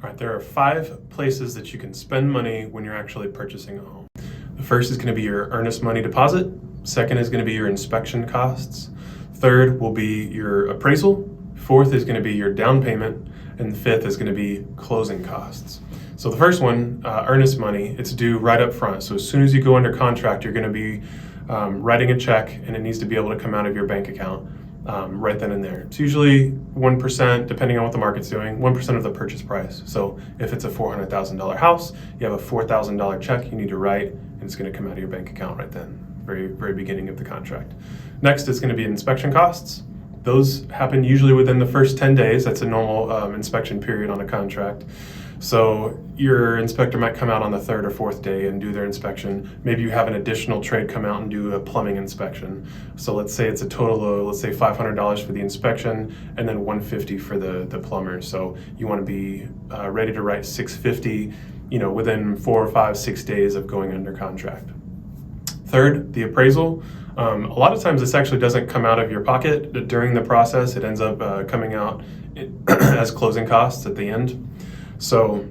All right, there are 5 places that you can spend money when you're actually purchasing a home. The first is going to be your earnest money deposit. Second is going to be your inspection costs. Third will be your appraisal. Fourth is going to be your down payment. And the fifth is going to be closing costs. So the first one, earnest money, it's due right up front. So as soon as you go under contract, you're going to be writing a check, and it needs to be able to come out of your bank account right then and there. It's usually 1%, depending on what the market's doing, 1% of the purchase price. So if it's a $400,000 house, you have a $4,000 check you need to write, and it's going to come out of your bank account right then, very beginning of the contract. Next is going to be inspection costs. Those happen usually within the first 10 days. That's a normal inspection period on a contract. So your inspector might come out on the 3rd or 4th day and do their inspection. Maybe you have an additional trade come out and do a plumbing inspection. So let's say it's a total of, let's say $500 for the inspection and then $150 for the plumber. So you want to be ready to write $650, within 4 or 5, 6 days of going under contract. Third, the appraisal. A lot of times this actually doesn't come out of your pocket during the process. It ends up coming out as closing costs at the end. So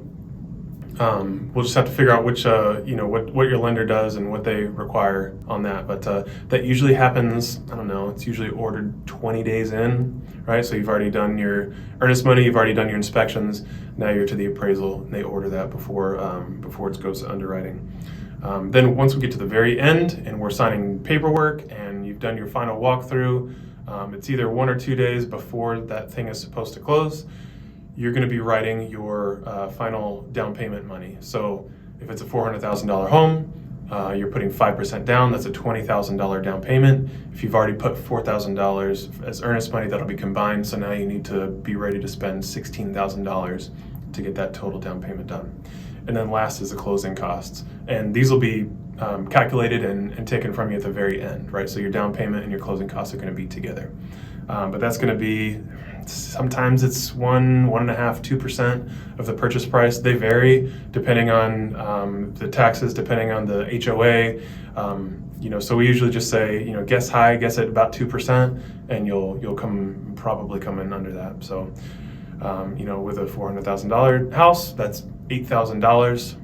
we'll just have to figure out which, what your lender does and what they require on that. But that usually happens, I don't know, it's usually ordered 20 days in, right? So you've already done your earnest money, you've already done your inspections, now you're to the appraisal, and they order that before it goes to underwriting. Then once we get to the very end and we're signing paperwork and you've done your final walkthrough, it's either 1 or 2 days before that thing is supposed to close, you're going to be writing your final down payment money. So if it's a $400,000 home, you're putting 5% down, that's a $20,000 down payment. If you've already put $4,000 as earnest money, that'll be combined, so now you need to be ready to spend $16,000 to get that total down payment done. And then last is the closing costs. And these will be calculated and taken from you at the very end, right? So your down payment and your closing costs are going to be together. But that's going to be, sometimes it's 1.5%, 2% of the purchase price. They vary depending on the taxes, depending on the HOA. So we usually just say, guess high, guess at about 2%, and you'll probably come in under that. So, with a $400,000 house, that's $8,000.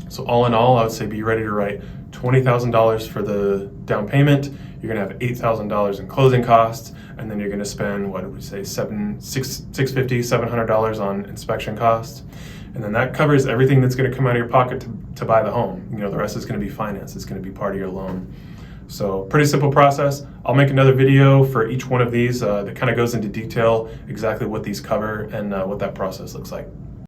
So all in all, I would say be ready to write $20,000 for the down payment. You're going to have $8,000 in closing costs, and then you're going to spend, what did we say, $650, $700 on inspection costs. And then that covers everything that's going to come out of your pocket to buy the home. The rest is going to be finance. It's going to be part of your loan. So pretty simple process. I'll make another video for each one of these that kind of goes into detail exactly what these cover and what that process looks like.